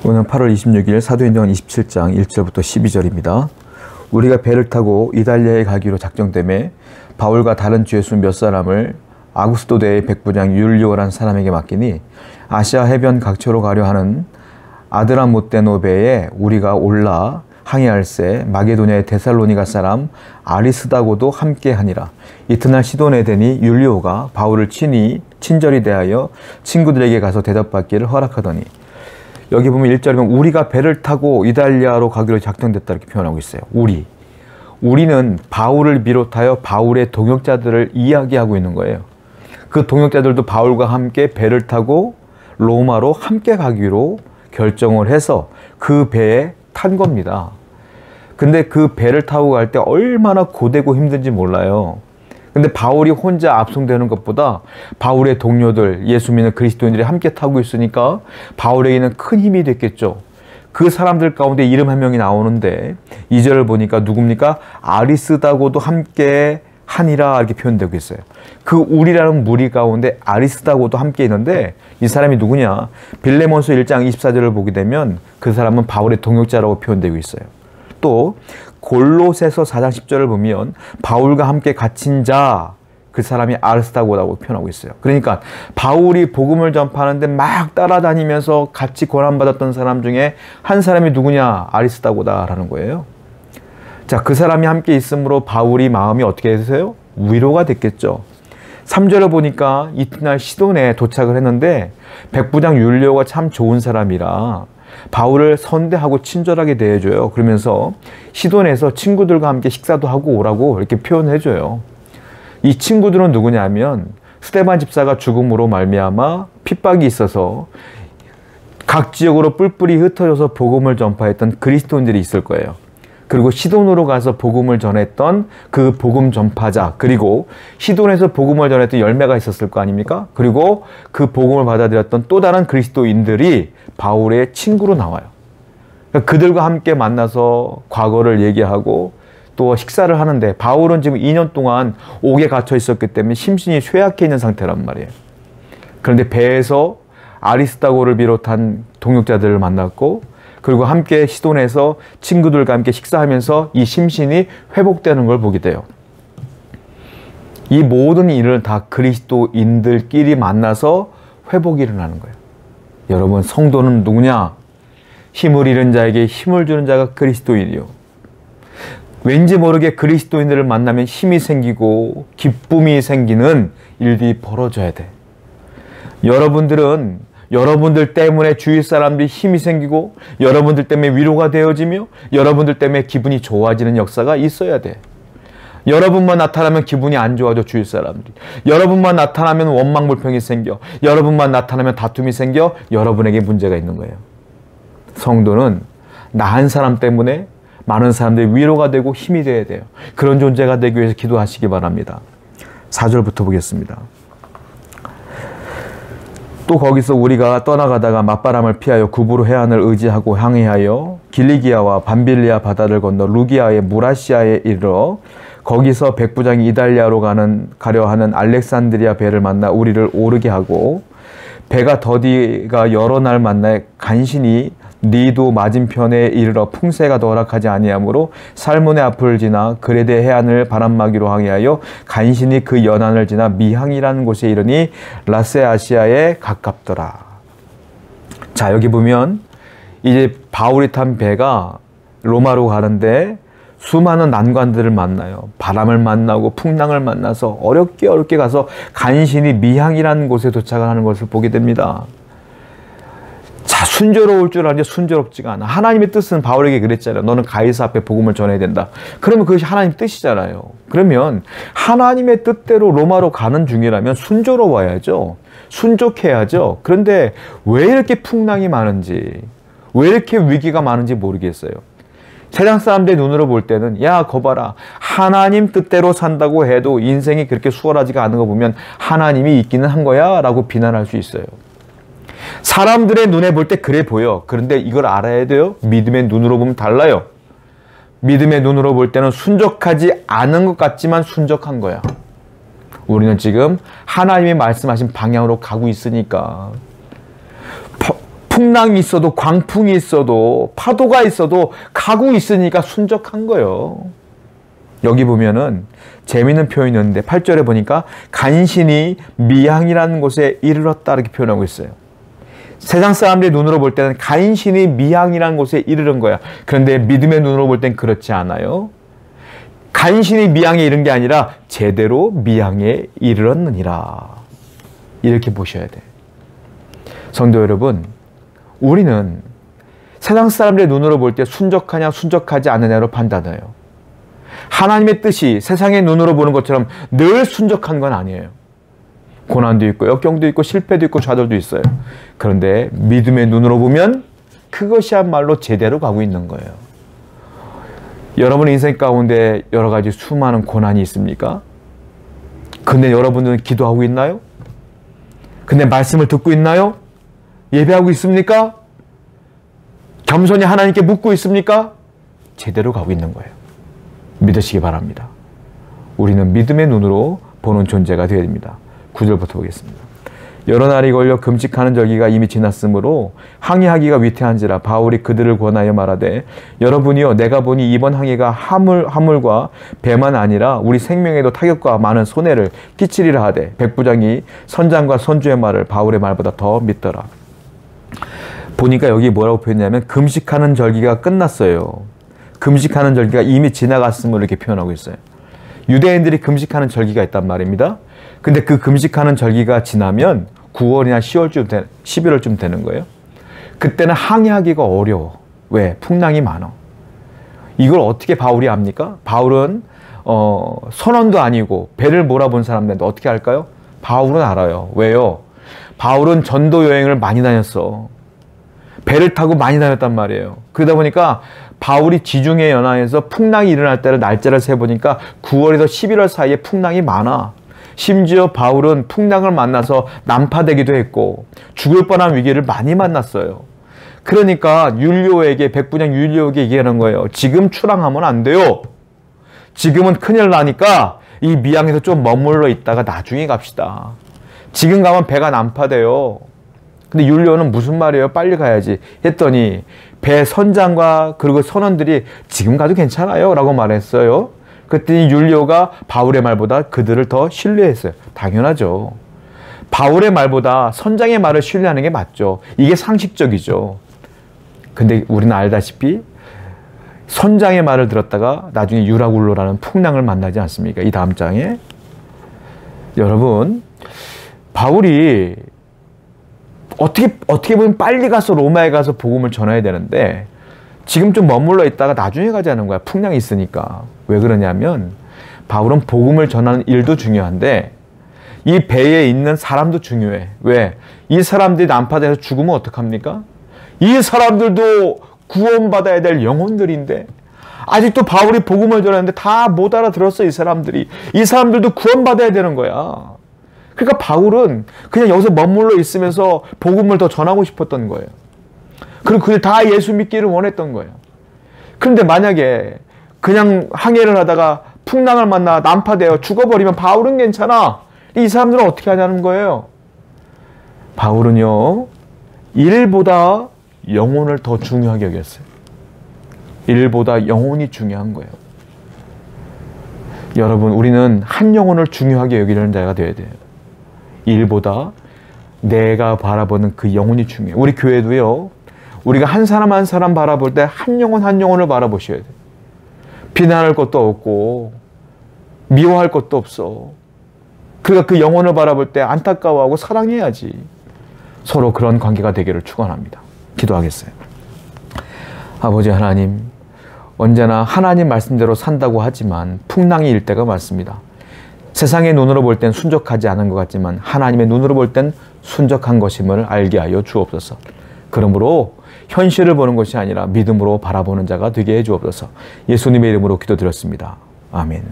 오늘 8월 26일 사도행전 27장 1절부터 12절입니다. 우리가 배를 타고 이달리아에 가기로 작정되매 바울과 다른 죄수 몇 사람을 아구스도대의 백부장 율리오라는 사람에게 맡기니 아시아 해변 각처로 가려 하는 아드라모테노 배에 우리가 올라 항해할새 마게도냐의 데살로니가 사람 아리스다고도 함께 하니라. 이튿날 시돈에 되니 율리오가 바울을 친절히 대하여 친구들에게 가서 대답받기를 허락하더니, 여기 보면 1절에 보면 우리가 배를 타고 이달리아로 가기로 작정됐다 이렇게 표현하고 있어요. 우리는 바울을 비롯하여 바울의 동역자들을 이야기하고 있는 거예요. 그 동역자들도 바울과 함께 배를 타고 로마로 함께 가기로 결정을 해서 그 배에 탄 겁니다. 근데 그 배를 타고 갈 때 얼마나 고되고 힘든지 몰라요. 근데 바울이 혼자 압송되는 것보다 바울의 동료들, 예수 믿는 그리스도인들이 함께 타고 있으니까 바울에게는 큰 힘이 됐겠죠. 그 사람들 가운데 이름 한 명이 나오는데 2절을 보니까 누굽니까? 아리스다고도 함께 하니라 이렇게 표현되고 있어요. 그 우리라는 무리 가운데 아리스다고도 함께 있는데 이 사람이 누구냐? 빌레몬서 1장 24절을 보게 되면 그 사람은 바울의 동역자라고 표현되고 있어요. 또 골로새서 4장 10절을 보면 바울과 함께 갇힌 자, 그 사람이 아리스다고라고 표현하고 있어요. 그러니까 바울이 복음을 전파하는데 막 따라다니면서 같이 고난받았던 사람 중에 한 사람이 누구냐? 아리스다고다라는 거예요. 자, 그 사람이 함께 있으므로 바울이 마음이 어떻게 되세요? 위로가 됐겠죠. 3절을 보니까 이튿날 시돈에 도착을 했는데 백부장 율리오가 참 좋은 사람이라 바울을 선대하고 친절하게 대해줘요. 그러면서 시돈에서 친구들과 함께 식사도 하고 오라고 이렇게 표현해줘요. 이 친구들은 누구냐면 스데반 집사가 죽음으로 말미암아 핍박이 있어서 각 지역으로 뿔뿔이 흩어져서 복음을 전파했던 그리스도인들이 있을 거예요. 그리고 시돈으로 가서 복음을 전했던 그 복음 전파자, 그리고 시돈에서 복음을 전했던 열매가 있었을 거 아닙니까? 그리고 그 복음을 받아들였던 또 다른 그리스도인들이 바울의 친구로 나와요. 그러니까 그들과 함께 만나서 과거를 얘기하고 또 식사를 하는데, 바울은 지금 2년 동안 옥에 갇혀 있었기 때문에 심신이 쇠약해 있는 상태란 말이에요. 그런데 배에서 아리스다고를 비롯한 동역자들을 만났고, 그리고 함께 시돈에서 친구들과 함께 식사하면서 이 심신이 회복되는 걸 보게 돼요. 이 모든 일을 다 그리스도인들끼리 만나서 회복이 일어나는 거예요. 여러분, 성도는 누구냐? 힘을 잃은 자에게 힘을 주는 자가 그리스도인이요. 왠지 모르게 그리스도인들을 만나면 힘이 생기고 기쁨이 생기는 일들이 벌어져야 돼. 여러분들 때문에 주위 사람들이 힘이 생기고 여러분들 때문에 위로가 되어지며 여러분들 때문에 기분이 좋아지는 역사가 있어야 돼. 여러분만 나타나면 기분이 안 좋아져, 주위 사람들이. 여러분만 나타나면 원망 불평이 생겨. 여러분만 나타나면 다툼이 생겨. 여러분에게 문제가 있는 거예요. 성도는 나 한 사람 때문에 많은 사람들이 위로가 되고 힘이 돼야 돼요. 그런 존재가 되기 위해서 기도하시기 바랍니다. 4절부터 보겠습니다. 또 거기서 우리가 떠나가다가 맞바람을 피하여 구브로 해안을 의지하고 항해하여 길리기아와 밤빌리아 바다를 건너 루기아의 무라시아에 이르러 거기서 백부장이 이달리아로 가려 하는 알렉산드리아 배를 만나 우리를 오르게 하고, 배가 더디가 여러 날 만나 간신히 니도 맞은편에 이르러 풍세가 더 허락하지 아니하므로 살몬의 앞을 지나 그레데 해안을 바람막이로 항해하여 간신히 그 연안을 지나 미항이라는 곳에 이르니 라세아시아에 가깝더라. 자, 여기 보면 이제 바울이 탄 배가 로마로 가는데 수많은 난관들을 만나요. 바람을 만나고 풍랑을 만나서 어렵게 가서 간신히 미항이라는 곳에 도착을 하는 것을 보게 됩니다. 자, 순조로울 줄 알았는데 순조롭지가 않아. 하나님의 뜻은 바울에게 그랬잖아요. 너는 가이사 앞에 복음을 전해야 된다. 그러면 그것이 하나님 뜻이잖아요. 그러면 하나님의 뜻대로 로마로 가는 중이라면 순조로워야죠. 순족해야죠. 그런데 왜 이렇게 풍랑이 많은지, 왜 이렇게 위기가 많은지 모르겠어요. 세상 사람들의 눈으로 볼 때는 야, 거 봐라. 하나님 뜻대로 산다고 해도 인생이 그렇게 수월하지가 않은 거 보면 하나님이 있기는 한 거야 라고 비난할 수 있어요. 사람들의 눈에 볼 때 그래 보여. 그런데 이걸 알아야 돼요. 믿음의 눈으로 보면 달라요. 믿음의 눈으로 볼 때는 순적하지 않은 것 같지만 순적한 거야. 우리는 지금 하나님이 말씀하신 방향으로 가고 있으니까 풍랑이 있어도 광풍이 있어도 파도가 있어도 가고 있으니까 순적한 거예요. 여기 보면은 재미있는 표현이 있는데 8절에 보니까 간신히 미향이라는 곳에 이르렀다 이렇게 표현하고 있어요. 세상 사람들의 눈으로 볼 때는 간신히 미향이라는 곳에 이르는 거야. 그런데 믿음의 눈으로 볼 땐 그렇지 않아요. 간신히 미향에 이른 게 아니라 제대로 미향에 이르렀느니라. 이렇게 보셔야 돼. 성도 여러분, 우리는 세상 사람들의 눈으로 볼 때 순적하냐 순적하지 않느냐로 판단해요. 하나님의 뜻이 세상의 눈으로 보는 것처럼 늘 순적한 건 아니에요. 고난도 있고 역경도 있고 실패도 있고 좌절도 있어요. 그런데 믿음의 눈으로 보면 그것이야말로 제대로 가고 있는 거예요. 여러분 인생 가운데 여러 가지 수많은 고난이 있습니까? 근데 여러분들은 기도하고 있나요? 근데 말씀을 듣고 있나요? 예배하고 있습니까? 겸손히 하나님께 묻고 있습니까? 제대로 가고 있는 거예요. 믿으시기 바랍니다. 우리는 믿음의 눈으로 보는 존재가 되어야 됩니다. 9절부터 보겠습니다. 여러 날이 걸려 금식하는 절기가 이미 지났으므로 항의하기가 위태한지라 바울이 그들을 권하여 말하되 여러분이요 내가 보니 이번 항의가 화물과 배만 아니라 우리 생명에도 타격과 많은 손해를 끼치리라 하되 백부장이 선장과 선주의 말을 바울의 말보다 더 믿더라. 보니까 여기 뭐라고 표현했냐면 금식하는 절기가 끝났어요. 금식하는 절기가 이미 지나갔음을 이렇게 표현하고 있어요. 유대인들이 금식하는 절기가 있단 말입니다. 근데 그 금식하는 절기가 지나면 9월이나 11월쯤 되는 거예요. 그때는 항의하기가 어려워. 왜? 풍랑이 많아. 이걸 어떻게 바울이 압니까? 바울은 선원도 아니고 배를 몰아본 사람인데 어떻게 할까요? 바울은 알아요. 왜요? 바울은 전도 여행을 많이 다녔어. 배를 타고 많이 다녔단 말이에요. 그러다 보니까 바울이 지중해 연안에서 풍랑이 일어날 때를 날짜를 세보니까 9월에서 11월 사이에 풍랑이 많아. 심지어 바울은 풍랑을 만나서 난파되기도 했고 죽을 뻔한 위기를 많이 만났어요. 그러니까 율리오에게 백부장 율리오에게 얘기하는 거예요. 지금 출항하면 안 돼요. 지금은 큰일 나니까 이 미항에서 좀 머물러 있다가 나중에 갑시다. 지금 가면 배가 난파돼요. 근데 율리오는 무슨 말이에요? 빨리 가야지 했더니 배 선장과 그리고 선원들이 지금 가도 괜찮아요 라고 말했어요. 그랬더니 율리오가 바울의 말보다 그들을 더 신뢰했어요. 당연하죠. 바울의 말보다 선장의 말을 신뢰하는 게 맞죠. 이게 상식적이죠. 근데 우리는 알다시피 선장의 말을 들었다가 나중에 유라굴로라는 풍랑을 만나지 않습니까? 이 다음 장에. 여러분, 바울이 어떻게 보면 빨리 가서 로마에 가서 복음을 전해야 되는데 지금 좀 머물러 있다가 나중에 가자는 거야. 풍랑이 있으니까. 왜 그러냐면 바울은 복음을 전하는 일도 중요한데 이 배에 있는 사람도 중요해. 왜? 이 사람들이 난파돼서 죽으면 어떡합니까? 이 사람들도 구원받아야 될 영혼들인데 아직도 바울이 복음을 전하는데 다 못 알아들었어. 이 사람들도 구원받아야 되는 거야. 그러니까 바울은 그냥 여기서 머물러 있으면서 복음을 더 전하고 싶었던 거예요. 그리고 그들 다 예수 믿기를 원했던 거예요. 그런데 만약에 그냥 항해를 하다가 풍랑을 만나 난파되어 죽어버리면 바울은 괜찮아. 이 사람들은 어떻게 하냐는 거예요. 바울은요, 일보다 영혼을 더 중요하게 여겼어요. 일보다 영혼이 중요한 거예요. 여러분, 우리는 한 영혼을 중요하게 여기려는 자가 되어야 돼요. 일보다 내가 바라보는 그 영혼이 중요해요. 우리 교회도요, 우리가 한 사람 한 사람 바라볼 때 한 영혼 한 영혼을 바라보셔야 돼요. 비난할 것도 없고 미워할 것도 없어. 그러니까 그 영혼을 바라볼 때 안타까워하고 사랑해야지. 서로 그런 관계가 되기를 축원합니다. 기도하겠어요. 아버지 하나님, 언제나 하나님 말씀대로 산다고 하지만 풍랑이 일 때가 많습니다. 세상의 눈으로 볼 땐 순적하지 않은 것 같지만 하나님의 눈으로 볼 땐 순적한 것임을 알게 하여 주옵소서. 그러므로 현실을 보는 것이 아니라 믿음으로 바라보는 자가 되게 해 주옵소서. 예수님의 이름으로 기도드렸습니다. 아멘.